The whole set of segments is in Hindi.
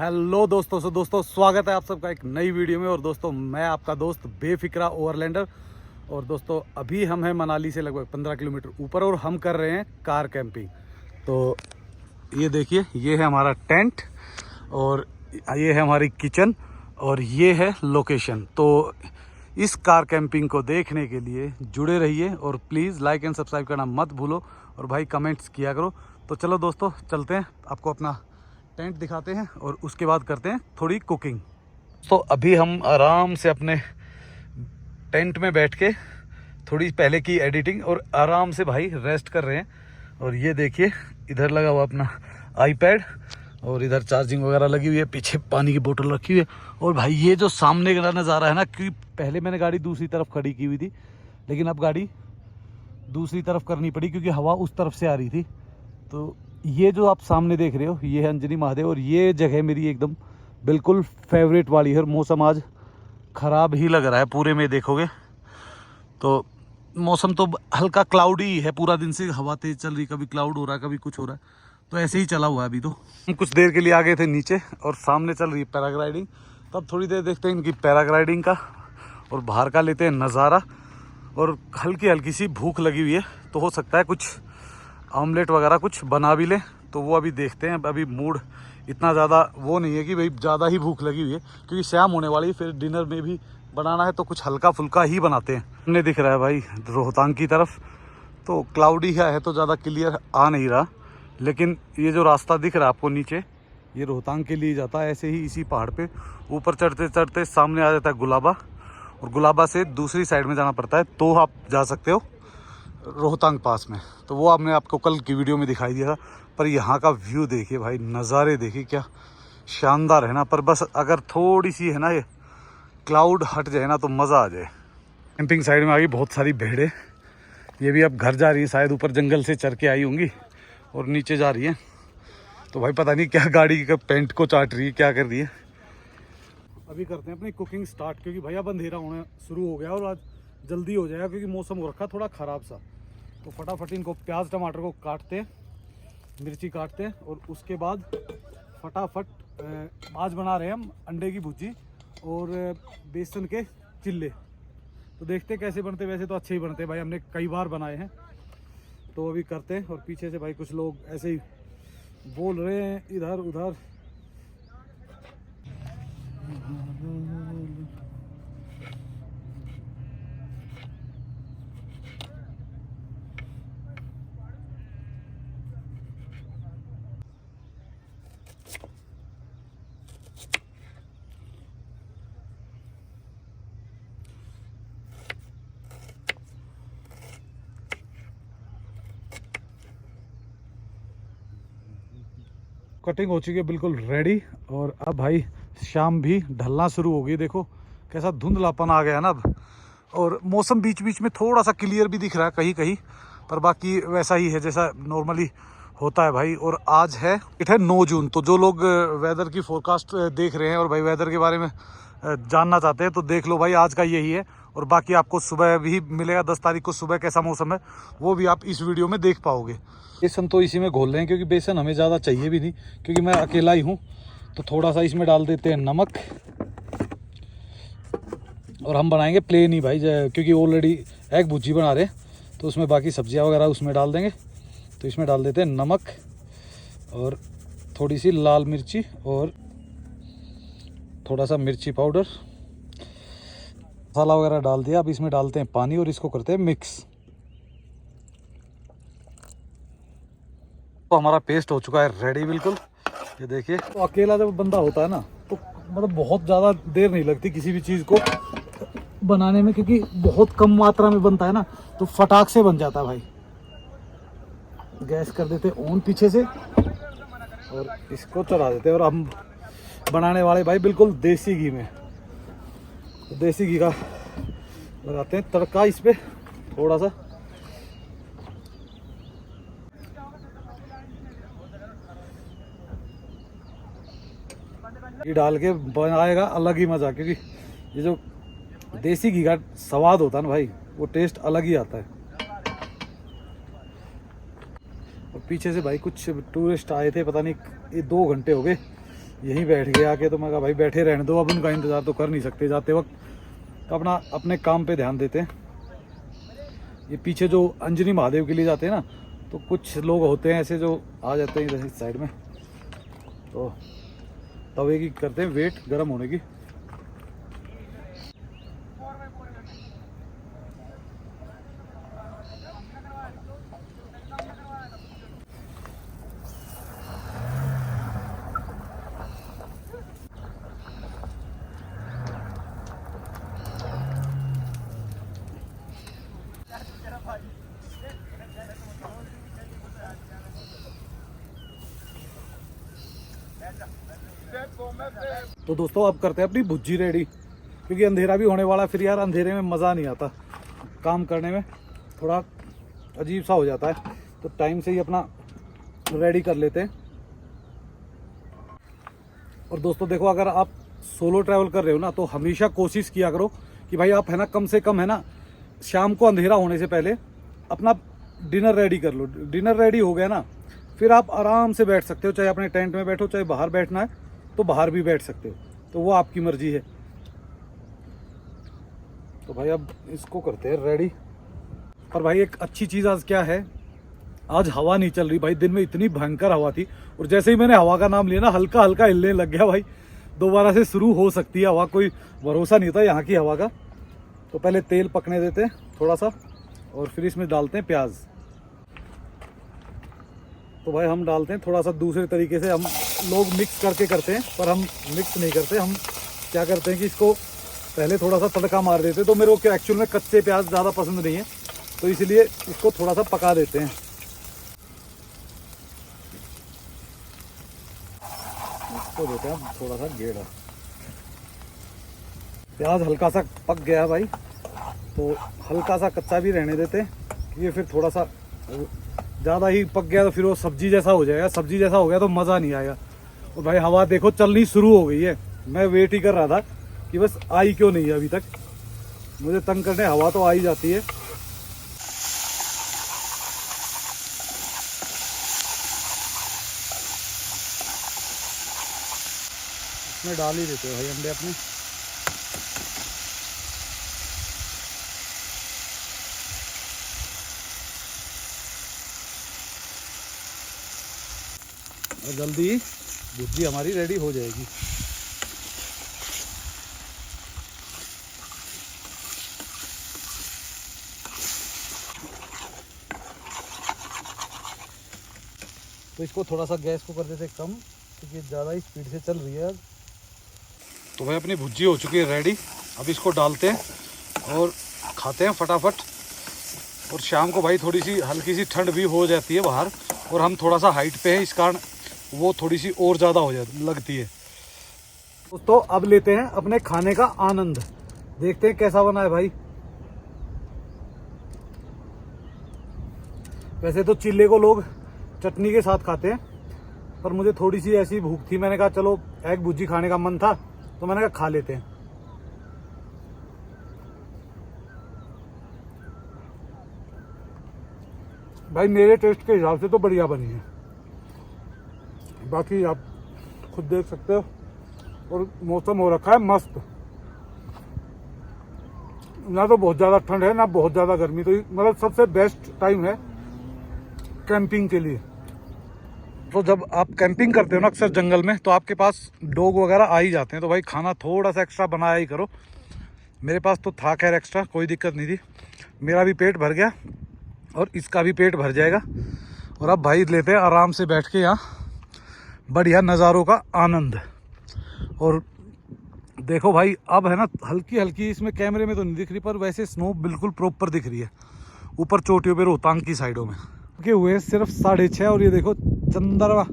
हेलो दोस्तों, दोस्तों स्वागत है आप सबका एक नई वीडियो में। और दोस्तों मैं आपका दोस्त बेफिक्रा ओवरलैंडर। और दोस्तों अभी हम हैं मनाली से लगभग 15 किलोमीटर ऊपर और हम कर रहे हैं कार कैंपिंग। तो ये देखिए, ये है हमारा टेंट और ये है हमारी किचन और ये है लोकेशन। तो इस कार कैंपिंग को देखने के लिए जुड़े रहिए और प्लीज़ लाइक एंड सब्सक्राइब करना मत भूलो और भाई कमेंट्स किया करो। तो चलो दोस्तों चलते हैं, आपको अपना टेंट दिखाते हैं और उसके बाद करते हैं थोड़ी कुकिंग। तो अभी हम आराम से अपने टेंट में बैठ के थोड़ी पहले की एडिटिंग और आराम से भाई रेस्ट कर रहे हैं। और ये देखिए, इधर लगा हुआ अपना आईपैड और इधर चार्जिंग वगैरह लगी हुई है, पीछे पानी की बोतल रखी हुई है। और भाई ये जो सामने का नज़ारा है ना, कि पहले मैंने गाड़ी दूसरी तरफ खड़ी की हुई थी, लेकिन अब गाड़ी दूसरी तरफ करनी पड़ी क्योंकि हवा उस तरफ से आ रही थी। तो ये जो आप सामने देख रहे हो ये है अंजनी महादेव और ये जगह मेरी एकदम बिल्कुल फेवरेट वाली है। मौसम आज ख़राब ही लग रहा है, पूरे में देखोगे तो मौसम तो हल्का क्लाउडी ही है, पूरा दिन से हवा तेज चल रही, कभी क्लाउड हो रहा है कभी कुछ हो रहा है, तो ऐसे ही चला हुआ है। अभी तो हम कुछ देर के लिए आ गए थे नीचे और सामने चल रही है पैराग्लाइडिंग। तब थोड़ी देर देखते हैं इनकी पैराग्लाइडिंग का और बाहर का लेते हैं नज़ारा। और हल्की हल्की सी भूख लगी हुई है, तो हो सकता है कुछ ऑमलेट वगैरह कुछ बना भी लें, तो वो अभी देखते हैं। अभी मूड इतना ज़्यादा वो नहीं है कि भाई ज़्यादा ही भूख लगी हुई है, क्योंकि शाम होने वाली है, फिर डिनर में भी बनाना है, तो कुछ हल्का फुल्का ही बनाते हैं। हमने दिख रहा है भाई रोहतांग की तरफ, तो क्लाउडी है तो ज़्यादा क्लियर आ नहीं रहा, लेकिन ये जो रास्ता दिख रहा है आपको नीचे, ये रोहतांग के लिए जाता है। ऐसे ही इसी पहाड़ पर ऊपर चढ़ते चढ़ते सामने आ जाता है गुलाबा, और गुलाबा से दूसरी साइड में जाना पड़ता है, तो आप जा सकते हो रोहतांग पास में। तो वो आपने आपको कल की वीडियो में दिखाई दिया था। पर यहाँ का व्यू देखिए भाई, नज़ारे देखिए क्या शानदार है ना। पर बस अगर थोड़ी सी है ना ये क्लाउड हट जाए ना तो मज़ा आ जाए। कैंपिंग साइड में आ गई बहुत सारी भेड़ें, ये भी अब घर जा रही है शायद, ऊपर जंगल से चर के आई होंगी और नीचे जा रही है। तो भाई पता नहीं क्या गाड़ी का पेंट को चाट रही है, क्या कर रही है। अभी करते हैं अपनी कुकिंग स्टार्ट, क्योंकि भैया अंधेरा होना शुरू हो गया और आज जल्दी हो जाएगा क्योंकि मौसम हो रखा थोड़ा ख़राब सा। तो फटाफट इनको प्याज टमाटर को काटते हैं, मिर्ची काटते हैं और उसके बाद फटाफट आज बना रहे हैं हम अंडे की भुर्जी और बेसन के चिल्ले। तो देखते हैं कैसे बनते, वैसे तो अच्छे ही बनते हैं भाई, हमने कई बार बनाए हैं। तो अभी करते हैं। और पीछे से भाई कुछ लोग ऐसे ही बोल रहे हैं इधर उधर। कटिंग हो चुकी है बिल्कुल रेडी। और अब भाई शाम भी ढलना शुरू हो गई, देखो कैसा धुंधलापन आ गया ना अब। और मौसम बीच बीच में थोड़ा सा क्लियर भी दिख रहा है कहीं कहीं, पर बाकी वैसा ही है जैसा नॉर्मली होता है भाई। और आज है 9 जून। तो जो लोग वेदर की फोरकास्ट देख रहे हैं और भाई वेदर के बारे में जानना चाहते हैं तो देख लो भाई, आज का यही है। और बाकी आपको सुबह भी मिलेगा, 10 तारीख को सुबह कैसा मौसम है वो भी आप इस वीडियो में देख पाओगे। बेसन तो इसी में घोल रहे हैं क्योंकि बेसन हमें ज़्यादा चाहिए भी नहीं, क्योंकि मैं अकेला ही हूँ। तो थोड़ा सा इसमें डाल देते हैं नमक, और हम बनाएंगे प्लेन ही भाई, क्योंकि ऑलरेडी एग भुर्जी बना रहे हैं तो उसमें बाकी सब्जियां वगैरह उसमें डाल देंगे। तो इसमें डाल देते हैं नमक और थोड़ी सी लाल मिर्ची और थोड़ा सा मिर्ची पाउडर, मसाला वगैरह डाल दिया। अब इसमें डालते हैं पानी और इसको करते हैं मिक्स। तो हमारा पेस्ट हो चुका है रेडी बिल्कुल, ये देखिए। तो अकेला जब बंदा होता है ना तो मतलब बहुत ज़्यादा देर नहीं लगती किसी भी चीज़ को बनाने में, क्योंकि बहुत कम मात्रा में बनता है ना, तो फटाक से बन जाता है भाई। गैस कर देते ऑन पीछे से और इसको चला देते हैं। और हम बनाने वाले भाई बिल्कुल देसी घी में, तो देसी घी का लगाते हैं तड़का इस पे थोड़ा सा। ये डाल के बनाएगा अलग ही मज़ा, क्योंकि ये जो देसी घी का स्वाद होता है ना भाई, वो टेस्ट अलग ही आता है। और पीछे से भाई कुछ टूरिस्ट आए थे, पता नहीं ये 2 घंटे हो गए यहीं बैठ गए आके, तो मैं कहा भाई बैठे रहने दो, अब उनका इंतज़ार तो कर नहीं सकते जाते वक्त, तो अपने काम पे ध्यान देते हैं। ये पीछे जो अंजनी महादेव के लिए जाते हैं ना, तो कुछ लोग होते हैं ऐसे जो आ जाते हैं इधर इस साइड में, तो तवे की करते हैं वेट गर्म होने की। तो दोस्तों अब करते हैं अपनी भुज्जी रेडी, क्योंकि अंधेरा भी होने वाला है, फिर यार अंधेरे में मज़ा नहीं आता, काम करने में थोड़ा अजीब सा हो जाता है, तो टाइम से ही अपना रेडी कर लेते हैं। और दोस्तों देखो, अगर आप सोलो ट्रैवल कर रहे हो ना, तो हमेशा कोशिश किया करो कि भाई आप है ना कम से कम है ना शाम को अंधेरा होने से पहले अपना डिनर रेडी कर लो। डिनर रेडी हो गया ना, फिर आप आराम से बैठ सकते हो, चाहे अपने टेंट में बैठो, चाहे बाहर बैठना है तो बाहर भी बैठ सकते हो, तो वो आपकी मर्जी है। तो भाई अब इसको करते हैं रेडी। पर भाई एक अच्छी चीज़ आज क्या है, आज हवा नहीं चल रही भाई, दिन में इतनी भयंकर हवा थी, और जैसे ही मैंने हवा का नाम लिया ना, हल्का हल्का हिलने लग गया भाई। दोबारा से शुरू हो सकती है हवा, कोई भरोसा नहीं था यहाँ की हवा का। तो पहले तेल पकने देते हैं थोड़ा सा, और फिर इसमें डालते हैं प्याज। तो भाई हम डालते हैं थोड़ा सा दूसरे तरीके से, हम लोग मिक्स करके करते हैं, पर हम मिक्स नहीं करते। हम क्या करते हैं कि इसको पहले थोड़ा सा तड़का मार देते हैं। तो मेरे को क्या एक्चुअल में कच्चे प्याज ज़्यादा पसंद नहीं है, तो इसलिए इसको थोड़ा सा पका देते हैं। इसको देते हैं थोड़ा सा गेड़ा। प्याज हल्का सा पक गया भाई, तो हल्का सा कच्चा भी रहने देते हैं, ये फिर थोड़ा सा ज़्यादा ही पक गया तो फिर वो सब्जी जैसा हो जाएगा, सब्जी जैसा हो गया तो मज़ा नहीं आएगा। और भाई हवा देखो चलनी शुरू हो गई है, मैं वेट ही कर रहा था कि बस आई क्यों नहीं है अभी तक, मुझे तंग करने हवा तो आ ही जाती है। इसमें डाल ही देते हो भाई अंडे अपने। और जल्दी ही भुर्जी हमारी रेडी हो जाएगी। तो इसको थोड़ा सा गैस को कर देते कम, क्योंकि ज़्यादा ही स्पीड से चल रही है। तो भाई अपनी भुर्जी हो चुकी है रेडी, अब इसको डालते हैं और खाते हैं फटाफट। और शाम को भाई थोड़ी सी हल्की सी ठंड भी हो जाती है बाहर, और हम थोड़ा सा हाइट पे हैं, इस कारण वो थोड़ी सी और ज़्यादा हो जाती लगती है। दोस्तों अब लेते हैं अपने खाने का आनंद, देखते हैं कैसा बना है भाई। वैसे तो चिल्ले को लोग चटनी के साथ खाते हैं, पर मुझे थोड़ी सी ऐसी भूख थी, मैंने कहा चलो एग भुर्जी खाने का मन था, तो मैंने कहा खा लेते हैं। भाई मेरे टेस्ट के हिसाब से तो बढ़िया बनी है, बाकी आप खुद देख सकते हो। और मौसम हो रखा है मस्त, ना तो बहुत ज़्यादा ठंड है ना बहुत ज़्यादा गर्मी, तो मतलब सबसे बेस्ट टाइम है कैंपिंग के लिए। तो जब आप कैंपिंग करते हो ना अक्सर जंगल में, तो आपके पास डॉग वगैरह आ ही जाते हैं, तो भाई खाना थोड़ा सा एक्स्ट्रा बनाया ही करो। मेरे पास तो था खैर एक्स्ट्रा, कोई दिक्कत नहीं थी, मेरा भी पेट भर गया और इसका भी पेट भर जाएगा। और अब भाई लेते हैं आराम से बैठ के यहाँ बढ़िया नज़ारों का आनंद। और देखो भाई अब है ना हल्की हल्की, इसमें कैमरे में तो नहीं दिख रही, पर वैसे स्नो बिल्कुल प्रॉपर दिख रही है ऊपर चोटियों पे, रोहतांग की साइडों में के हुए सिर्फ 6:30। और ये देखो चंद्रमा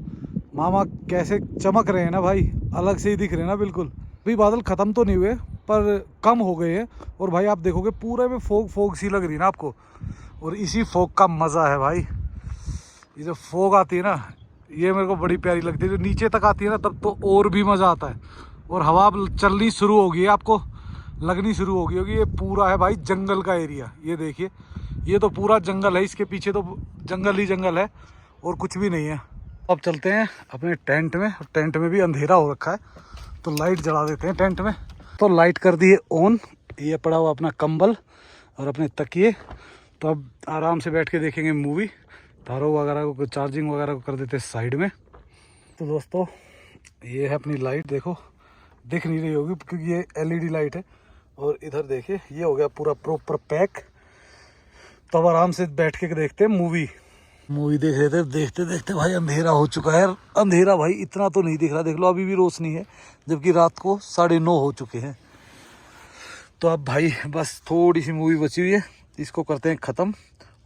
मामा कैसे चमक रहे हैं ना भाई, अलग से ही दिख रहे हैं ना बिल्कुल। अभी बादल ख़त्म तो नहीं हुए पर कम हो गए हैं, और भाई आप देखोगे पूरे में फोग सी लग रही है ना आपको, और इसी फोग का मज़ा है भाई। ये जो फोग आती है ना, ये मेरे को बड़ी प्यारी लगती है, जो नीचे तक आती है ना तब तो और भी मज़ा आता है। और हवा चलनी शुरू होगी, आपको लगनी शुरू होगी। ये पूरा है भाई जंगल का एरिया, ये देखिए ये तो पूरा जंगल है, इसके पीछे तो जंगल ही जंगल है और कुछ भी नहीं है। अब चलते हैं अपने टेंट में। टेंट में भी अंधेरा हो रखा है तो लाइट जला देते हैं टेंट में। तो लाइट कर दी है ऑन। ये पड़ा हुआ अपना कंबल और अपने तकिए। तो अब आराम से बैठ के देखेंगे मूवी। तारों वगैरह को, चार्जिंग वगैरह को कर देते हैं साइड में। तो दोस्तों ये है अपनी लाइट। देखो दिख नहीं रही होगी क्योंकि ये LED लाइट है। और इधर देखिए ये हो गया पूरा प्रॉपर पैक। तो अब आराम से बैठ के देखते हैं मूवी देख रहे थे। देखते देखते भाई अंधेरा हो चुका है। अंधेरा भाई इतना तो नहीं दिख रहा, देख लो अभी भी रोशनी है, जबकि रात को 9:30 हो चुके हैं। तो अब भाई बस थोड़ी सी मूवी बची हुई है, इसको करते हैं ख़त्म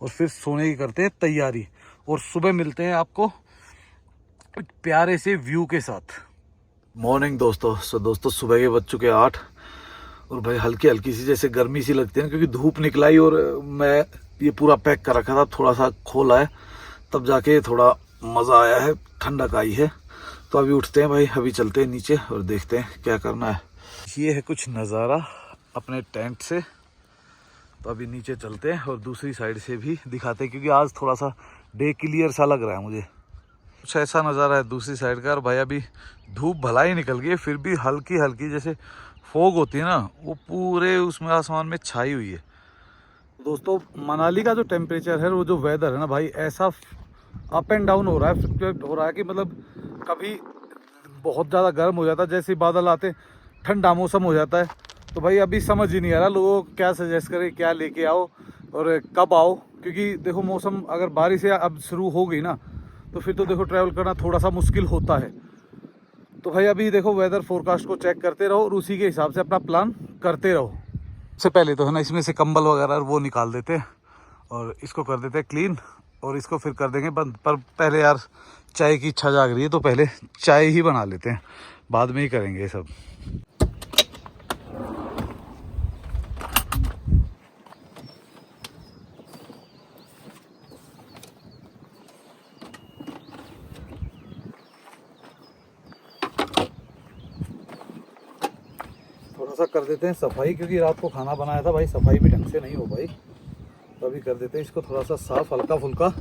और फिर सोने की करते हैं तैयारी। और सुबह मिलते हैं आपको एक प्यारे से व्यू के साथ। मॉर्निंग दोस्तों। दोस्तों सुबह के बज चुके 8 और भाई हल्की हल्की सी जैसे गर्मी सी लगती है क्योंकि धूप निकलाई और मैं ये पूरा पैक कर रखा था। थोड़ा सा खोला है तब जाके थोड़ा मज़ा आया है, ठंडक आई है। तो अभी उठते हैं भाई, अभी चलते हैं नीचे और देखते हैं क्या करना है। ये है कुछ नज़ारा अपने टेंट से। तो अभी नीचे चलते हैं और दूसरी साइड से भी दिखाते हैं क्योंकि आज थोड़ा सा डे क्लियर सा लग रहा है मुझे। कुछ ऐसा नज़ारा है दूसरी साइड का। और भाई अभी धूप भला ही निकल गई है, फिर भी हल्की हल्की जैसे फॉग होती है ना, वो पूरे उसमें आसमान में छाई हुई है। दोस्तों मनाली का जो टेम्परेचर है, वो जो वेदर है ना भाई, ऐसा अप एंड डाउन हो रहा है, फ्लक्चुएट हो रहा है कि मतलब कभी बहुत ज़्यादा गर्म हो जाता है, जैसे बादल आते ठंडा मौसम हो जाता है। तो भाई अभी समझ ही नहीं आ रहा लोगों को क्या सजेस्ट करें, क्या लेके आओ और कब आओ। क्योंकि देखो मौसम अगर बारिश अब शुरू हो गई ना तो फिर तो देखो ट्रैवल करना थोड़ा सा मुश्किल होता है। तो भाई अभी देखो वेदर फोरकास्ट को चेक करते रहो और उसी के हिसाब से अपना प्लान करते रहो। सबसे पहले तो है ना इसमें से कंबल वगैरह वो निकाल देते हैं और इसको कर देते हैं क्लीन और इसको फिर कर देंगे बंद। पर पहले यार चाय की इच्छा जाग रही है तो पहले चाय ही बना लेते हैं, बाद में ही करेंगे ये सब। थोड़ा सा कर देते हैं सफाई क्योंकि रात को खाना बनाया था भाई, सफाई भी ढंग से नहीं हो पाई। तो अभी कर देते हैं इसको थोड़ा सा साफ, हल्का फुल्का।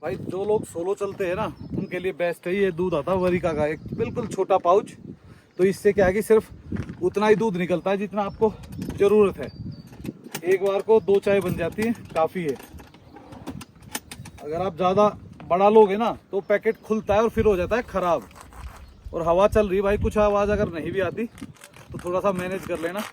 भाई जो लोग सोलो चलते हैं ना उनके लिए बेस्ट है ये दूध आता है वरिका का, एक बिल्कुल छोटा पाउच। तो इससे क्या है कि सिर्फ उतना ही दूध निकलता है जितना आपको ज़रूरत है। एक बार को 2 चाय बन जाती है, काफ़ी है। अगर आप ज़्यादा बड़ा लोगे ना तो पैकेट खुलता है और फिर हो जाता है ख़राब। और हवा चल रही भाई, कुछ आवाज़ अगर नहीं भी आती तो थोड़ा सा मैनेज कर लेना।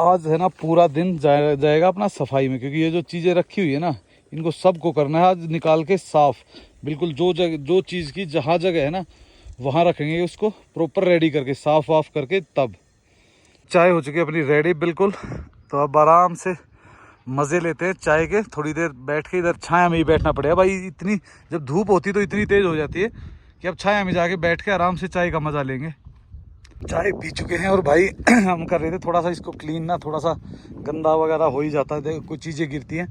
आज है ना पूरा दिन जाएगा अपना सफाई में, क्योंकि ये जो चीज़ें रखी हुई है ना इनको सबको करना है आज निकाल के साफ। बिल्कुल जो चीज़ की जहाँ जगह है ना वहाँ रखेंगे, उसको प्रॉपर रेडी करके साफ वाफ करके। तब चाय हो चुकी है अपनी रेडी बिल्कुल। तो अब आराम से मज़े लेते हैं चाय के। थोड़ी देर बैठ के इधर छाया में ही बैठना पड़ेगा भाई, इतनी जब धूप होती तो इतनी तेज़ हो जाती है कि अब छाया में जाके बैठ के आराम से चाय का मज़ा लेंगे। चाय पी चुके हैं और भाई हम कर रहे थे थोड़ा सा इसको क्लीन ना, थोड़ा सा गंदा वगैरह हो ही जाता है, कुछ चीज़ें गिरती हैं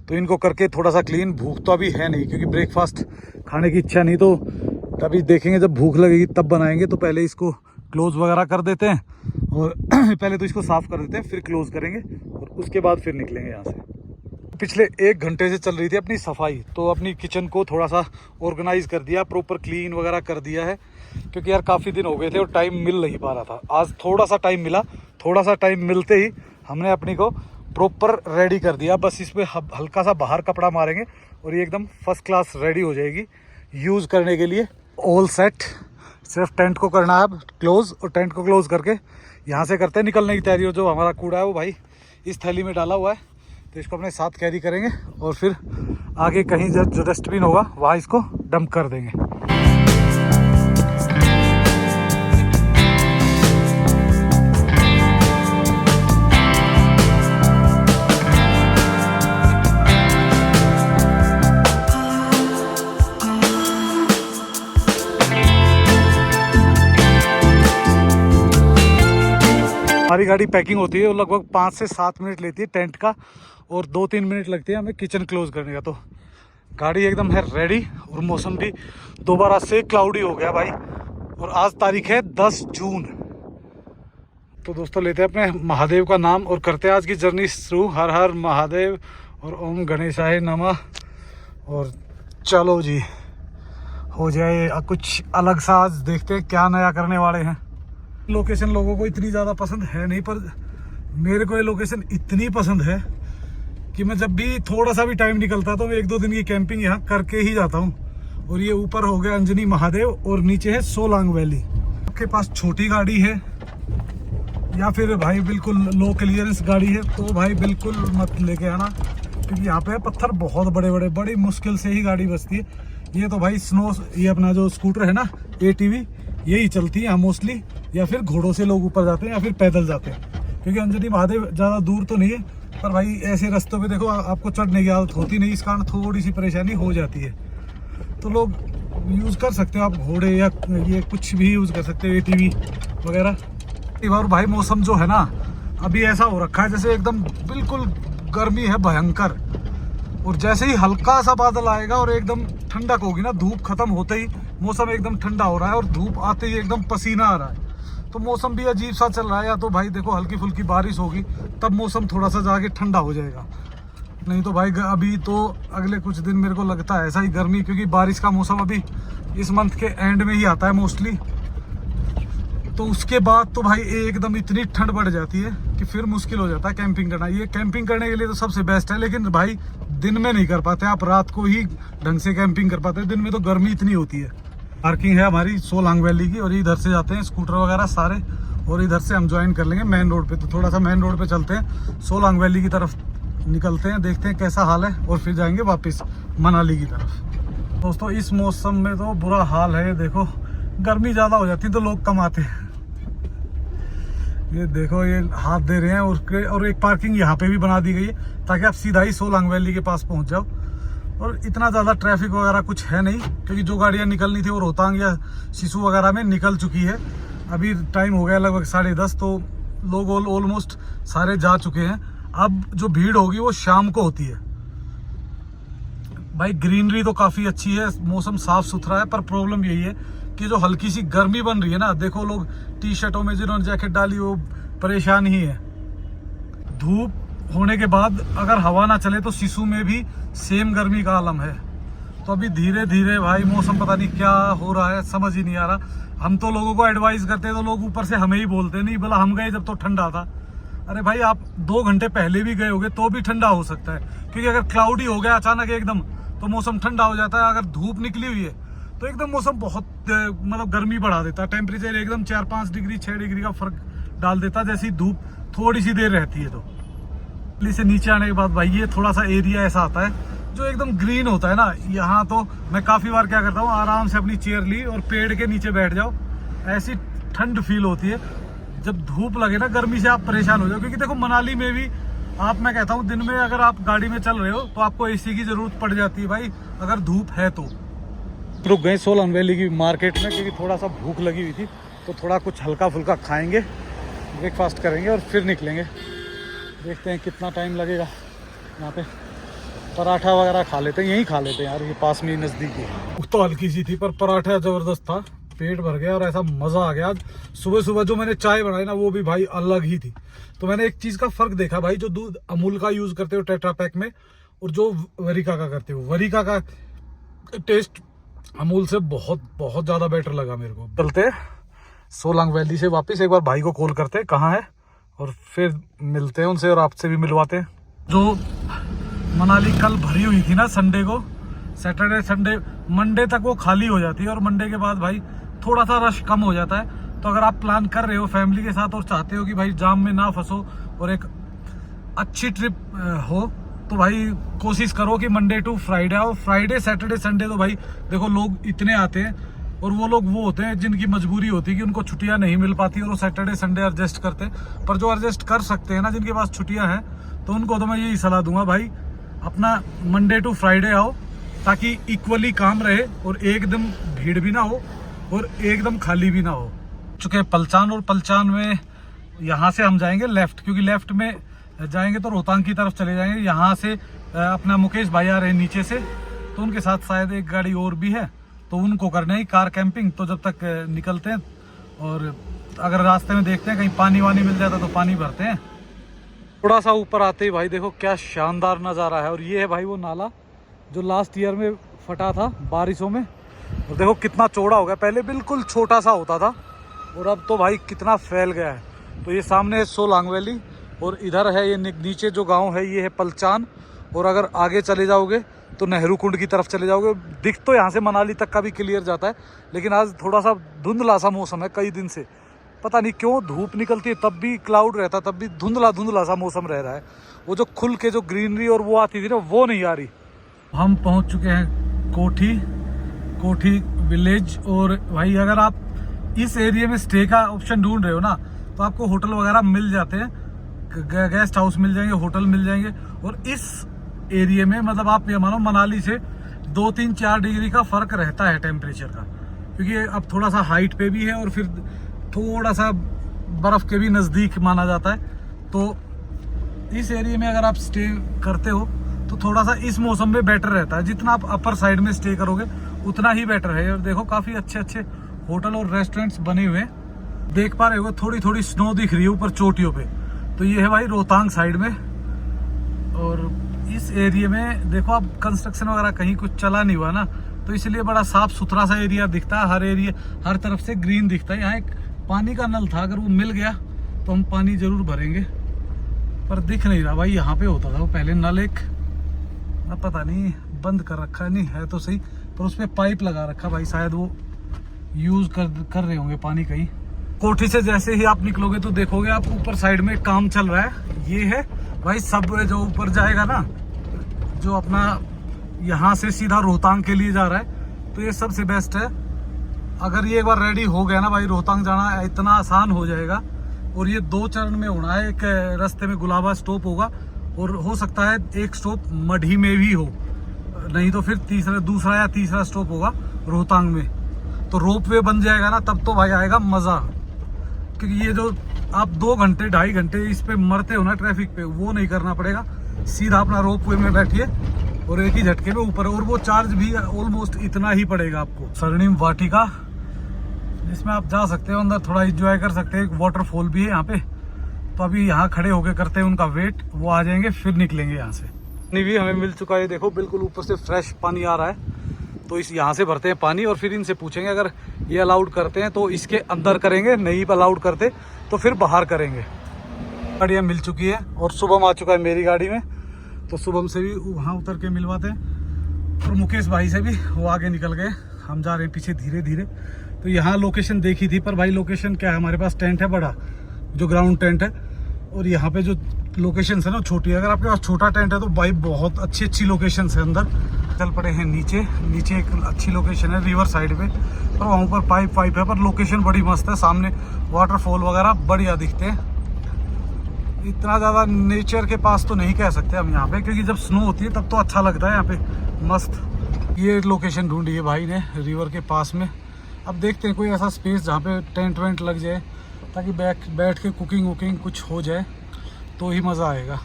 तो इनको करके थोड़ा सा क्लीन। भूख तो अभी है नहीं क्योंकि ब्रेकफास्ट खाने की इच्छा नहीं, तो तभी देखेंगे जब भूख लगेगी तब बनाएंगे। तो पहले इसको क्लोज़ वगैरह कर देते हैं और पहले तो इसको साफ़ कर देते हैं, फिर क्लोज़ करेंगे और उसके बाद फिर निकलेंगे यहाँ से। पिछले 1 घंटे से चल रही थी अपनी सफाई, तो अपनी किचन को थोड़ा सा ऑर्गेनाइज़ कर दिया, प्रॉपर क्लीन वगैरह कर दिया है क्योंकि यार काफ़ी दिन हो गए थे और टाइम मिल नहीं पा रहा था। आज थोड़ा सा टाइम मिला, थोड़ा सा टाइम मिलते ही हमने अपनी को प्रॉपर रेडी कर दिया। बस इस पर हल्का सा बाहर कपड़ा मारेंगे और ये एकदम फर्स्ट क्लास रेडी हो जाएगी यूज़ करने के लिए। ऑल सेट, सिर्फ टेंट को करना है अब क्लोज़, और टेंट को क्लोज़ करके यहाँ से करते हैं निकलने की तैयारी। और जो हमारा कूड़ा है वो भाई इस थैली में डाला हुआ है, तो इसको अपने साथ कैरी करेंगे और फिर आगे कहीं जो डस्टबिन होगा वहाँ इसको डंप कर देंगे। हमारी गाड़ी पैकिंग होती है वो लगभग 5 से 7 मिनट लेती है टेंट का, और 2-3 मिनट लगती है हमें किचन क्लोज करने का। तो गाड़ी एकदम है रेडी, और मौसम भी दोबारा से क्लाउडी हो गया भाई, और आज तारीख है 10 जून। तो दोस्तों लेते हैं अपने महादेव का नाम और करते हैं आज की जर्नी शुरू। हर हर महादेव और ओम गणेशाय नमः। और चलो जी, हो जाए कुछ अलग सा, आज देखते हैं क्या नया करने वाले हैं। लोकेशन लोगों को इतनी ज़्यादा पसंद है नहीं, पर मेरे को ये लोकेशन इतनी पसंद है कि मैं जब भी थोड़ा सा भी टाइम निकलता तो मैं 1-2 दिन की कैंपिंग यहाँ करके ही जाता हूँ। और ये ऊपर हो गया अंजनी महादेव और नीचे है सोलांग वैली। आपके पास छोटी गाड़ी है या फिर भाई बिल्कुल लो क्लियरेंस गाड़ी है तो भाई बिल्कुल मत लेके आना, क्योंकि यहाँ पे पत्थर बहुत बड़े बड़े, बड़ी मुश्किल से ही गाड़ी बचती है। ये तो भाई स्नो, ये अपना जो स्कूटर है ना ATV, यही चलती है यहाँ मोस्टली, या फिर घोड़ों से लोग ऊपर जाते हैं या फिर पैदल जाते हैं, क्योंकि अंजनी महादेव ज़्यादा दूर तो नहीं है, पर भाई ऐसे रास्तों पे देखो आपको चढ़ने की आदत होती नहीं, इस कारण थोड़ी सी परेशानी हो जाती है। तो लोग यूज़ कर सकते हो आप घोड़े या ये कुछ भी यूज़ कर सकते हो, ATV वगैरह। और भाई मौसम जो है ना अभी ऐसा हो रखा है जैसे एकदम बिल्कुल गर्मी है भयंकर, और जैसे ही हल्का सा बादल आएगा और एकदम ठंडक होगी ना, धूप खत्म होते ही मौसम एकदम ठंडा हो रहा है और धूप आते ही एकदम पसीना आ रहा है। तो मौसम भी अजीब सा चल रहा है। या तो भाई देखो हल्की फुल्की बारिश होगी तब मौसम थोड़ा सा जाके ठंडा हो जाएगा, नहीं तो भाई अभी तो अगले कुछ दिन मेरे को लगता है ऐसा ही गर्मी, क्योंकि बारिश का मौसम अभी इस मंथ के एंड में ही आता है मोस्टली। तो उसके बाद तो भाई एकदम इतनी ठंड बढ़ जाती है कि फिर मुश्किल हो जाता है कैंपिंग करना। ये कैंपिंग करने के लिए तो सबसे बेस्ट है, लेकिन भाई दिन में नहीं कर पाते, आप रात को ही ढंग से कैंपिंग कर पाते हैं, दिन में तो गर्मी इतनी होती है। पार्किंग है हमारी सोलांग वैली की, और इधर से जाते हैं स्कूटर वगैरह सारे, और इधर से हम ज्वाइन कर लेंगे मेन रोड पे। तो थोड़ा सा मेन रोड पे चलते हैं, सोलांग वैली की तरफ निकलते हैं, देखते हैं कैसा हाल है, और फिर जाएंगे वापस मनाली की तरफ। दोस्तों इस मौसम में तो बुरा हाल है, देखो गर्मी ज़्यादा हो जाती है तो लोग कम आते हैं। ये देखो ये हाथ दे रहे हैं, और एक पार्किंग यहाँ पे भी बना दी गई है ताकि आप सीधा ही सोलांग वैली के पास पहुँच जाओ। और इतना ज़्यादा ट्रैफिक वगैरह कुछ है नहीं, क्योंकि जो गाड़ियाँ निकलनी थी वो रोहतांग या सिसु वगैरह में निकल चुकी है। अभी टाइम हो गया लगभग 10:30, तो लोग ऑलमोस्ट सारे जा चुके हैं। अब जो भीड़ होगी वो शाम को होती है। भाई ग्रीनरी तो काफ़ी अच्छी है, मौसम साफ़ सुथरा है, पर प्रॉब्लम यही है कि जो हल्की सी गर्मी बन रही है ना, देखो लोग टी-शर्टों में जिन्होंने जैकेट डाली वो परेशान ही है। धूप होने के बाद अगर हवा ना चले तो सिसु में भी सेम गर्मी का आलम है। तो अभी धीरे धीरे भाई मौसम पता नहीं क्या हो रहा है, समझ ही नहीं आ रहा। हम तो लोगों को एडवाइस करते हैं तो लोग ऊपर से हमें ही बोलते नहीं, बोला हम गए जब तो ठंडा था। अरे भाई आप 2 घंटे पहले भी गए होगे तो भी ठंडा हो सकता है, क्योंकि अगर क्लाउडी हो गया अचानक एकदम तो मौसम ठंडा हो जाता है। अगर धूप निकली हुई है तो एकदम मौसम बहुत मतलब गर्मी बढ़ा देता है, टेम्परेचर एकदम 4-5 डिग्री 6 डिग्री का फर्क डाल देता है जैसी धूप थोड़ी सी देर रहती है। तो से नीचे आने के बाद भाई ये थोड़ा सा एरिया ऐसा आता है जो एकदम ग्रीन होता है ना। यहाँ तो मैं काफ़ी बार क्या करता हूँ, आराम से अपनी चेयर ली और पेड़ के नीचे बैठ जाओ, ऐसी ठंड फील होती है। जब धूप लगे ना गर्मी से आप परेशान हो जाओ, क्योंकि देखो मनाली में भी आप, मैं कहता हूँ दिन में अगर आप गाड़ी में चल रहे हो तो आपको AC की ज़रूरत पड़ जाती है भाई, अगर धूप है तो। रुक गए सोलांग वैली की मार्केट में, क्योंकि थोड़ा सा भूख लगी हुई थी, तो थोड़ा कुछ हल्का फुल्का खाएंगे, ब्रेकफास्ट करेंगे और फिर निकलेंगे। देखते हैं कितना टाइम लगेगा। यहाँ पे पराठा वगैरह खा लेते हैं, यहीं खा लेते हैं यार, ये पास में ही नज़दीक है। तो हल्की सी थी पर पराठा ज़बरदस्त था, पेट भर गया और ऐसा मज़ा आ गया। आज सुबह सुबह जो मैंने चाय बनाई ना वो भी भाई अलग ही थी। तो मैंने एक चीज़ का फ़र्क देखा भाई, जो दूध अमूल का यूज़ करते हो टेट्रा पैक में और जो वरीका का करते हो, वरीका का टेस्ट अमूल से बहुत बहुत ज़्यादा बेटर लगा मेरे को। चलते सोलांग वैली से वापस, एक बार भाई को कॉल करते हैं कहाँ है, और फिर मिलते हैं उनसे और आपसे भी मिलवाते हैं। जो मनाली कल भरी हुई थी ना संडे को, सैटरडे संडे मंडे तक वो खाली हो जाती है, और मंडे के बाद भाई थोड़ा सा रश कम हो जाता है। तो अगर आप प्लान कर रहे हो फैमिली के साथ और चाहते हो कि भाई जाम में ना फंसो और एक अच्छी ट्रिप हो, तो भाई कोशिश करो कि मंडे टू फ्राइडे आओ। फ्राइडे सैटरडे संडे तो भाई देखो लोग इतने आते हैं, और वो लोग वो होते हैं जिनकी मजबूरी होती है कि उनको छुट्टियां नहीं मिल पाती और वो सैटरडे संडे एडजस्ट करते हैं। पर जो एडजस्ट कर सकते हैं ना, जिनके पास छुट्टियां हैं, तो उनको तो मैं यही सलाह दूंगा भाई अपना मंडे टू फ्राइडे आओ, ताकि इक्वली काम रहे और एकदम भीड़ भी ना हो और एकदम खाली भी ना हो। चुके पलचान, और पलचान में यहाँ से हम जाएंगे लेफ्ट, क्योंकि लेफ्ट में जाएंगे तो रोहतांग की तरफ चले जाएंगे। यहाँ से अपना मुकेश भाई आ रहे हैं नीचे से, तो उनके साथ शायद एक गाड़ी और भी है, तो उनको करना ही कार कैंपिंग। तो जब तक निकलते हैं, और अगर रास्ते में देखते हैं कहीं पानी वानी मिल जाता तो पानी भरते हैं। थोड़ा सा ऊपर आते ही भाई देखो क्या शानदार नज़ारा है। और ये है भाई वो नाला जो लास्ट ईयर में फटा था बारिशों में, और देखो कितना चौड़ा हो गया। पहले बिल्कुल छोटा सा होता था और अब तो भाई कितना फैल गया है। तो ये सामने है सोलांग वैली, और इधर है ये नीचे जो गांव है ये है पलचान, और अगर आगे चले जाओगे तो नेहरू कुंड की तरफ चले जाओगे। दिख तो यहाँ से मनाली तक का भी क्लियर जाता है, लेकिन आज थोड़ा सा धुंधला सा मौसम है। कई दिन से पता नहीं क्यों धूप निकलती है तब भी क्लाउड रहता है, तब भी धुंधला धुंधला सा मौसम रह रहा है। वो जो खुल के जो ग्रीनरी और वो आती थी ना, वो नहीं आ रही। हम पहुँच चुके हैं कोठी विलेज। और भाई अगर आप इस एरिया में स्टे का ऑप्शन ढूंढ रहे हो ना, तो आपको होटल वगैरह मिल जाते हैं, गेस्ट हाउस मिल जाएंगे, होटल मिल जाएंगे। और इस एरिया में मतलब आप ये मानो मनाली से 2-3-4 डिग्री का फर्क रहता है टेम्परेचर का, क्योंकि अब थोड़ा सा हाइट पे भी है और फिर थोड़ा सा बर्फ के भी नज़दीक माना जाता है। तो इस एरिया में अगर आप स्टे करते हो तो थोड़ा सा इस मौसम में बेटर रहता है। जितना आप अपर साइड में स्टे करोगे उतना ही बेटर है। और देखो काफ़ी अच्छे अच्छे होटल और रेस्टोरेंट्स बने हुए हैं। देख पा रहे हो थोड़ी थोड़ी स्नो दिख रही है ऊपर चोटियों पे। तो ये है भाई रोहतांग साइड में। और इस एरिया में देखो अब कंस्ट्रक्शन वगैरह कहीं कुछ चला नहीं हुआ ना, तो इसलिए बड़ा साफ सुथरा सा एरिया दिखता है। हर तरफ से ग्रीन दिखता है। यहाँ एक पानी का नल था, अगर वो मिल गया तो हम पानी जरूर भरेंगे, पर दिख नहीं रहा भाई। यहाँ पे होता था वो पहले नल, एक पता नहीं बंद कर रखा है, नहीं है तो सही, पर उसमें पाइप लगा रखा भाई, शायद वो यूज कर रहे होंगे पानी कहीं। कोठी से जैसे ही आप निकलोगे तो देखोगे आप ऊपर साइड में काम चल रहा है। ये है भाई सबवे जो ऊपर जाएगा ना, जो अपना यहाँ से सीधा रोहतांग के लिए जा रहा है, तो ये सबसे बेस्ट है। अगर ये एक बार रेडी हो गया ना भाई, रोहतांग जाना इतना आसान हो जाएगा। और ये 2 चरण में होना है। एक रास्ते में गुलाबा स्टॉप होगा, और हो सकता है एक स्टॉप मढ़ी में भी हो, नहीं तो फिर दूसरा या तीसरा स्टॉप होगा रोहतांग में। तो रोप वे बन जाएगा ना, तब तो भाई आएगा मज़ा। क्योंकि ये जो आप 2 घंटे 2.5 घंटे इस पे मरते हो ना ट्रैफिक पे, वो नहीं करना पड़ेगा। सीधा अपना रोप वे में बैठिए और एक ही झटके में ऊपर। और वो चार्ज भी ऑलमोस्ट इतना ही पड़ेगा आपको। स्वर्णिम वाटिका, जिसमें आप जा सकते हो अंदर, थोड़ा एंजॉय कर सकते हैं। एक वाटरफॉल भी है यहाँ पे। तो अभी यहाँ खड़े होके करते हैं उनका वेट, वो आ जाएंगे फिर निकलेंगे यहाँ से। पानी भी हमें मिल चुका है, देखो बिल्कुल ऊपर से फ्रेश पानी आ रहा है। तो इस यहाँ से भरते हैं पानी और फिर इनसे पूछेंगे, अगर ये अलाउड करते हैं तो इसके अंदर करेंगे, नहीं अलाउड करते तो फिर बाहर करेंगे। गाड़ियाँ मिल चुकी है और शुभम आ चुका है मेरी गाड़ी में, तो शुभम से भी वहाँ उतर के मिलवाते हैं। और मुकेश भाई से भी, वो आगे निकल गए, हम जा रहे हैं पीछे धीरे धीरे। तो यहाँ लोकेशन देखी थी, पर भाई लोकेशन क्या है, हमारे पास टेंट है बड़ा, जो ग्राउंड टेंट है, और यहाँ पे जो लोकेशन है ना छोटी है। अगर आपके पास छोटा टेंट है तो भाई बहुत अच्छी लोकेशन है अंदर। चल पड़े हैं नीचे एक अच्छी लोकेशन है रिवर साइड पे, और वहाँ ऊपर पाइप है, पर लोकेशन बड़ी मस्त है। सामने वाटरफॉल वगैरह बढ़िया दिखते हैं। इतना ज़्यादा नेचर के पास तो नहीं कह सकते हम यहाँ पे, क्योंकि जब स्नो होती है तब तो अच्छा लगता है यहाँ पे मस्त। ये लोकेशन ढूंढी है भाई ने रिवर के पास में। अब देखते हैं कोई ऐसा स्पेस जहाँ पे टेंट वेंट लग जाए, ताकि बैठ के कुकिंग वुकिंग कुछ हो जाए तो ही मज़ा आएगा।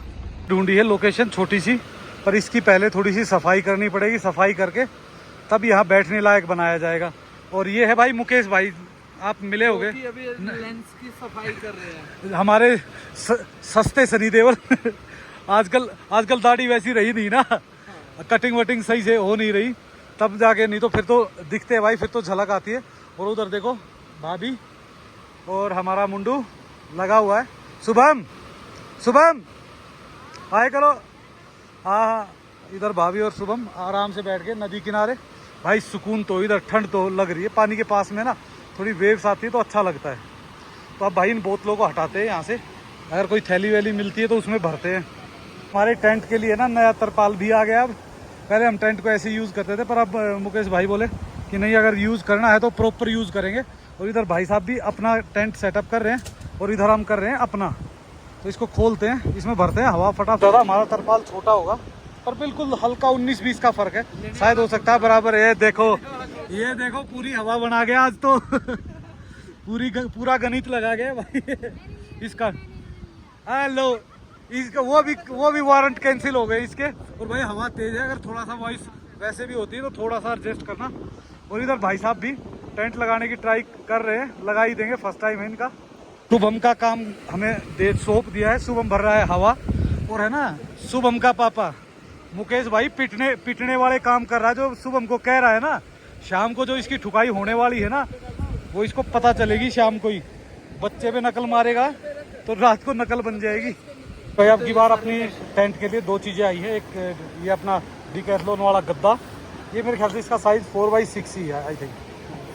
ढूंढी है लोकेशन छोटी सी, पर इसकी पहले थोड़ी सी सफाई करनी पड़ेगी। सफाई करके तब यहाँ बैठने लायक बनाया जाएगा। और ये है भाई मुकेश भाई, आप मिले होंगे, अभी लेंस की सफाई कर रहे हैं हमारे सस्ते सनी देओल। आजकल दाढ़ी वैसी रही नहीं ना, कटिंग वटिंग सही से हो नहीं रही, तब जाके, नहीं तो फिर तो दिखते हैं भाई, फिर तो झलक आती है। और उधर देखो भाभी और हमारा मुंडू लगा हुआ है। शुभम आए करो। हाँ, इधर भाभी और शुभम आराम से बैठ के नदी किनारे। भाई सुकून तो, इधर ठंड तो लग रही है, पानी के पास में ना थोड़ी वेव्स आती है तो अच्छा लगता है। तो अब भाई इन बोतलों को हटाते हैं यहाँ से, अगर कोई थैली वैली मिलती है तो उसमें भरते हैं। हमारे टेंट के लिए ना नया तरपाल भी आ गया। अब पहले हम टेंट को ऐसे यूज़ करते थे, पर अब मुकेश भाई बोले कि नहीं, अगर यूज़ करना है तो प्रॉपर यूज़ करेंगे। और इधर भाई साहब भी अपना टेंट सेटअप कर रहे हैं और इधर हम कर रहे हैं अपना। तो इसको खोलते हैं, इसमें भरते हैं हवा फटाफट। हमारा तरपाल छोटा होगा, पर बिल्कुल हल्का 19-20 का फर्क है, शायद हो सकता है बराबर है। ये देखो पूरी हवा बना गया आज तो। पूरा गणित लगा गया भाई। इसका हेलो, इसका वो भी वारंट कैंसिल हो गए इसके। और भाई हवा तेज है, अगर थोड़ा सा वॉइस वैसे भी होती है तो थोड़ा सा एडजस्ट करना। और इधर भाई साहब भी टेंट लगाने की ट्राई कर रहे हैं, लगा ही देंगे, फर्स्ट टाइम है इनका। शुभम का काम हमें दे सौंप दिया है, शुभम भर रहा है हवा। और है ना शुभम का पापा मुकेश भाई पिटने वाले काम कर रहा है, जो शुभम को कह रहा है ना शाम को जो इसकी ठुकाई होने वाली है ना वो इसको पता चलेगी शाम को ही। बच्चे पे नकल मारेगा तो रात को नकल बन जाएगी। भाई अब की बार अपनी टेंट के लिए 2 चीज़ें आई है। एक ये अपना डिकैथलॉन वाला गद्दा, ये मेरे ख्याल से इसका साइज 4x6 ही है आई थिंक,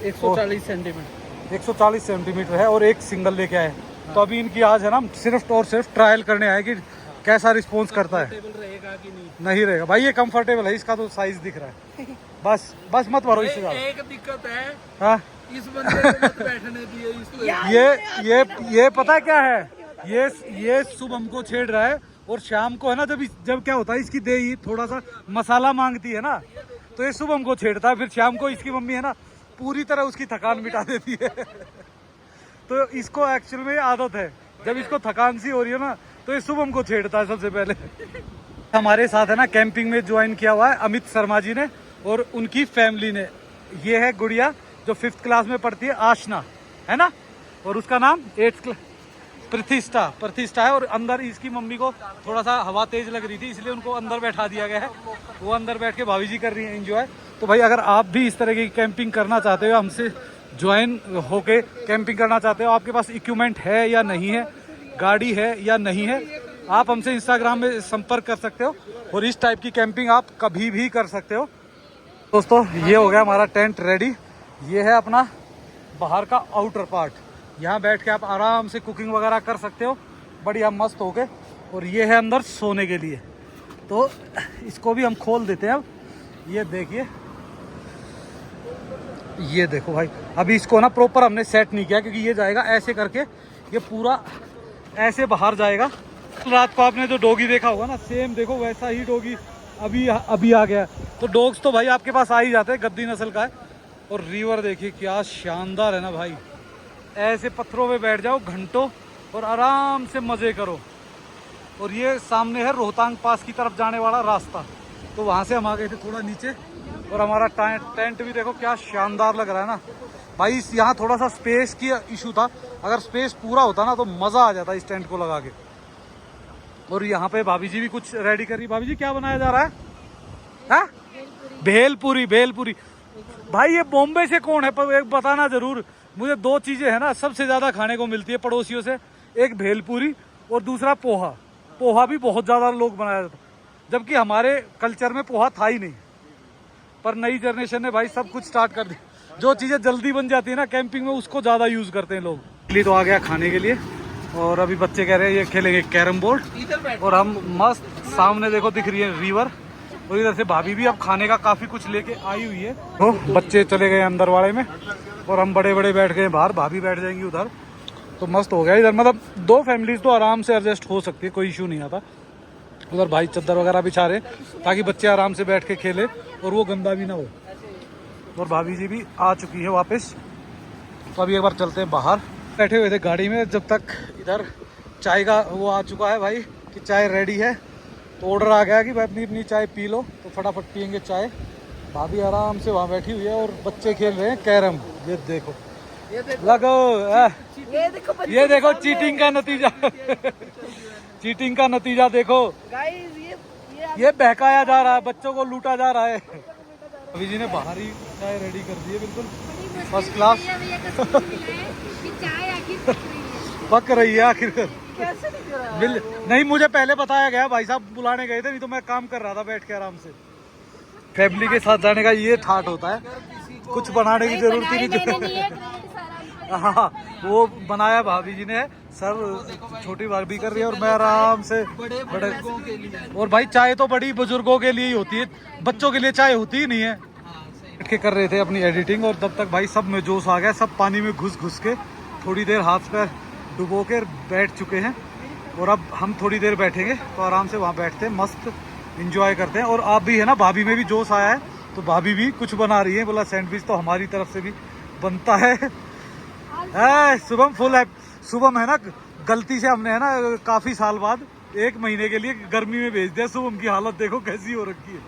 140 सेंटीमीटर 140 सेंटीमीटर है। और एक सिंगल लेके आए। तो अभी इनकी आज है ना सिर्फ और सिर्फ ट्रायल करने आए कि कैसा रिस्पॉन्स करता है। रहेगा कि नहीं रहेगा भाई, ये कंफर्टेबल है, इसका तो साइज दिख रहा है। बस मत भरो इससे ज्यादा। एक दिक्कत है, हाँ इस बंदे को मत बैठने दिए इसको। ये पता क्या है, ये शुभम को छेड़ रहा है। और शाम को है ना जब क्या होता है, इसकी देही थोड़ा सा मसाला मांगती है ना तो ये शुभम को छेड़ता है। फिर शाम को इसकी मम्मी है ना पूरी तरह उसकी थकान मिटा देती है। तो इसको एक्चुअल में आदत है, जब इसको थकान सी हो रही है ना तो ये शुभम को छेड़ता है सबसे पहले। हमारे साथ है ना कैंपिंग में ज्वाइन किया हुआ है अमित शर्मा जी ने और उनकी फैमिली ने। ये है गुड़िया जो 5th क्लास में पढ़ती है, आशना है ना, और उसका नाम 8th क्लास प्रतिष्ठा है। और अंदर इसकी मम्मी को थोड़ा सा हवा तेज लग रही थी, इसलिए उनको अंदर बैठा दिया गया है। वो अंदर बैठ के भाभी जी कर रही है एंजॉय। तो भाई अगर आप भी इस तरह की कैंपिंग करना चाहते हो, हमसे ज्वाइन होके कैंपिंग करना चाहते हो, आपके पास इक्विपमेंट है या नहीं है, गाड़ी है या नहीं है, आप हमसे इंस्टाग्राम में संपर्क कर सकते हो। और इस टाइप की कैंपिंग आप कभी भी कर सकते हो। दोस्तों ये हो गया हमारा टेंट रेडी। ये है अपना बाहर का आउटर पार्ट, यहाँ बैठ के आप आराम से कुकिंग वगैरह कर सकते हो बढ़िया मस्त हो गए। और ये है अंदर सोने के लिए, तो इसको भी हम खोल देते हैं। अब ये देखिए, ये देखो भाई, अभी इसको ना प्रॉपर हमने सेट नहीं किया क्योंकि ये जाएगा ऐसे करके, ये पूरा ऐसे बाहर जाएगा। रात को आपने जो डॉगी देखा होगा ना, सेम देखो वैसा ही डॉगी अभी आ गया। तो डॉग्स तो भाई आपके पास आ ही जाते हैं, गद्दी नस्ल का है। और रिवर देखिए क्या शानदार है ना भाई, ऐसे पत्थरों पे बैठ जाओ घंटों और आराम से मज़े करो। और ये सामने है रोहतांग पास की तरफ जाने वाला रास्ता, तो वहाँ से हम आ गए थे थोड़ा नीचे। और हमारा टेंट भी देखो क्या शानदार लग रहा है ना भाई। यहाँ थोड़ा सा स्पेस की इशू था, अगर स्पेस पूरा होता ना तो मज़ा आ जाता इस टेंट को लगा के। और यहाँ पे भाभी जी भी कुछ रेडी कर रही। भाभी जी क्या बनाया जा रहा है? हाँ, भेलपुरी भाई। ये बॉम्बे से कौन है पर एक बताना जरूर मुझे। 2 चीजें है ना सबसे ज्यादा खाने को मिलती है पड़ोसियों से, एक भेलपुरी और दूसरा पोहा भी बहुत ज्यादा लोग बनाया जाता, जबकि हमारे कल्चर में पोहा था ही नहीं। पर नई जनरेशन ने भाई सब कुछ स्टार्ट कर दिया। जो चीजें जल्दी बन जाती है ना कैंपिंग में, उसको ज्यादा यूज करते हैं लोग। इसलिए तो आ गया खाने के लिए। और अभी बच्चे कह रहे हैं ये खेलेंगे कैरम बोर्ड। और हम मस्त सामने देखो दिख रही है रिवर। और इधर से भाभी भी अब खाने का काफी कुछ लेके आई हुई है। तो बच्चे चले गए अंदर वाले में और हम बड़े बैठ गए बाहर, भाभी बैठ जाएंगी उधर। तो मस्त हो गया इधर, मतलब 2 फैमिलीज तो आराम से एडजस्ट हो सकती है, कोई इशू नहीं आता। उधर भाई चद्दर वगैरह बिछा रहे ताकि बच्चे आराम से बैठ के खेले और वो गंदा भी ना हो। और भाभी जी भी आ चुकी है वापस। तो अभी एक बार चलते हैं बाहर। बैठे हुए थे गाड़ी में, जब तक इधर चाय का वो आ चुका है भाई कि चाय रेडी है। तो ऑर्डर आ गया कि भाई अपनी चाय पी लो, तो फटाफट पियेंगे चाय। भाभी आराम से वहाँ बैठी हुई है और बच्चे खेल रहे हैं कैरम। ये देखो लगो, ये देखो चीटिंग का नतीजा। चीटिंग का नतीजा देखो, ये बहकाया जा रहा है, बच्चों को लूटा जा रहा है। अभी जी ने बाहर ही चाय रेडी कर दी है, बिल्कुल फर्स्ट क्लास। पक रही है आखिरकार। नहीं, मुझे पहले बताया गया, भाई साहब बुलाने गए थे, नहीं तो मैं काम कर रहा था बैठ के आराम से। फैमिली के साथ जाने का ये ठाट होता है, कुछ बनाने की जरूरत ही नहीं। हाँ, वो बनाया भाभी जी ने, सर छोटी भाभी कर रही है और मैं आराम से बड़े। और भाई चाय तो बड़ी बुजुर्गों के लिए ही होती है, बच्चों के लिए चाय होती ही नहीं है। बैठ के कर रहे थे अपनी एडिटिंग और तब तक भाई सब में जोश आ गया, सब पानी में घुस के थोड़ी देर हाथ पैर डुबो के बैठ चुके हैं। और अब हम थोड़ी देर बैठेंगे तो आराम से वहाँ बैठते हैं, मस्त इंजॉय करते हैं। और आप भी है ना, भाभी में भी जोश आया है तो भाभी भी कुछ बना रही है। बोला सैंडविच तो हमारी तरफ से भी बनता है। शुभम फुल है, शुभम है ना गलती से हमने है ना काफी साल बाद 1 महीने के लिए गर्मी में भेज दिया। शुभम की हालत देखो कैसी हो रखी है।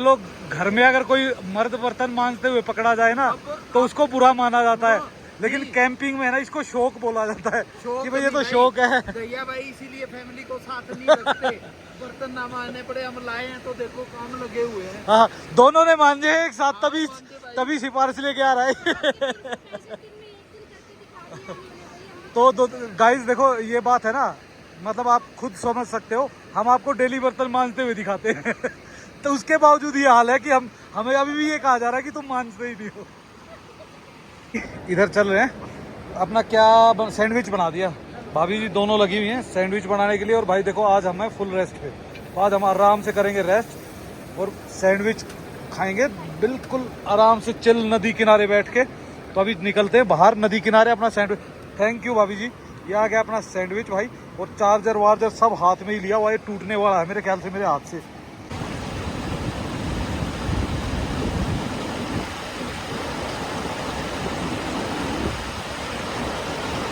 लोग घर में अगर कोई मर्द बर्तन मांजते हुए पकड़ा जाए ना तो उसको बुरा माना जाता है, लेकिन कैंपिंग में है ना इसको शौक बोला जाता है कि भाई ये तो शौक है। भैया भाई इसीलिए फैमिली को साथ नहीं रखते, बर्तन ना मांजने पड़े, हम लाए हैं तो देखो काम लगे हुए हैं। हाँ, दोनों ने मांजे हैं एक साथ, तभी सिफारिश लेके आ रहा है। तो गाइस देखो ये बात है ना, मतलब आप खुद समझ सकते हो, हम आपको डेली बर्तन मांजते हुए दिखाते हैं। तो उसके बावजूद ये हाल है कि हमें अभी भी ये कहा जा रहा है कि तुम मांजते ही नहीं हो। इधर चल रहे हैं अपना क्या सैंडविच बना दिया भाभी जी, दोनों लगी हुई हैं सैंडविच बनाने के लिए। और भाई देखो आज हम हैं फुल रेस्ट पे, तो आज हम आराम से करेंगे रेस्ट और सैंडविच खाएंगे बिल्कुल आराम से चिल नदी किनारे बैठ के। तो अभी निकलते हैं बाहर नदी किनारे अपना सैंडविच। थैंक यू भाभी जी, ये आ गया अपना सैंडविच भाई। और चार्जर वार्जर सब हाथ में ही लिया हुआ है, टूटने वाला है मेरे ख्याल से मेरे हाथ से।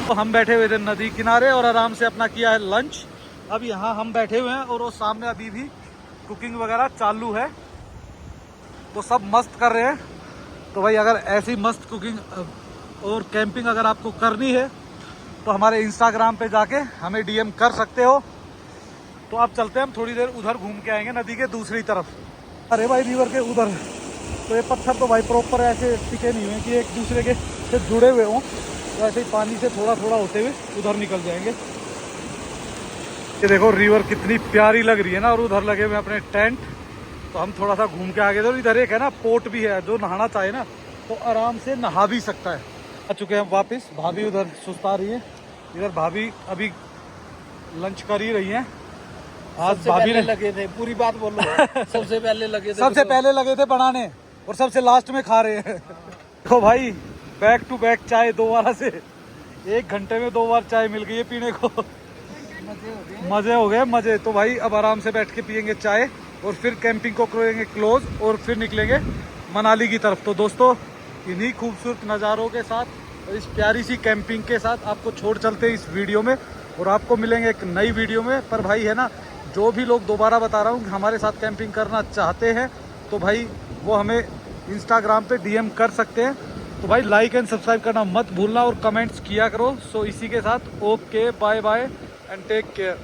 तो हम बैठे हुए थे नदी किनारे और आराम से अपना किया है लंच। अब यहाँ हम बैठे हुए हैं और वो सामने अभी भी कुकिंग वगैरह चालू है, तो सब मस्त कर रहे हैं। तो भाई अगर ऐसी मस्त कुकिंग और कैंपिंग अगर आपको करनी है तो हमारे इंस्टाग्राम पे जाके हमें डीएम कर सकते हो। तो आप चलते हैं, हम थोड़ी देर उधर घूम के आएंगे नदी के दूसरी तरफ। अरे भाई रिवर के उधर तो ये पत्थर तो भाई प्रॉपर ऐसे टिके नहीं हुए कि एक दूसरे के से जुड़े हुए हों, तो ऐसे ही पानी से थोड़ा थोड़ा होते हुए उधर निकल जाएंगे। ये देखो रिवर कितनी प्यारी लग रही है ना, और उधर लगे हुए अपने टेंट। तो हम थोड़ा सा घूम के आगे, तो इधर एक है ना पोर्ट भी है, जो नहाना चाहे ना तो आराम से नहा भी सकता है। आ चुके हैं वापस, भाभी उधर सुस्ता रही है, इधर भाभी अभी लंच कर ही रही है। आज भाभी ने लगे थे, पूरी बात बोलो। सबसे पहले लगे थे, सबसे पहले लगे थे बनाने और सबसे लास्ट में खा रहे हैं। तो भाई बैक टू बैक चाय दोबारा से 1 घंटे में 2 बार चाय मिल गई है पीने को। मजे हो गए मजे। तो भाई अब आराम से बैठ के पियेंगे चाय और फिर कैंपिंग को करेंगे क्लोज और फिर निकलेंगे मनाली की तरफ। तो दोस्तों इन्हीं खूबसूरत नज़ारों के साथ और इस प्यारी सी कैंपिंग के साथ आपको छोड़ चलते हैं इस वीडियो में, और आपको मिलेंगे एक नई वीडियो में। पर भाई है ना, जो भी लोग दोबारा बता रहा हूँ हमारे साथ कैंपिंग करना चाहते हैं तो भाई वो हमें इंस्टाग्राम पे डीएम कर सकते हैं। तो भाई लाइक एंड सब्सक्राइब करना मत भूलना और कमेंट्स किया करो। सो इसी के साथ okay bye bye and take care.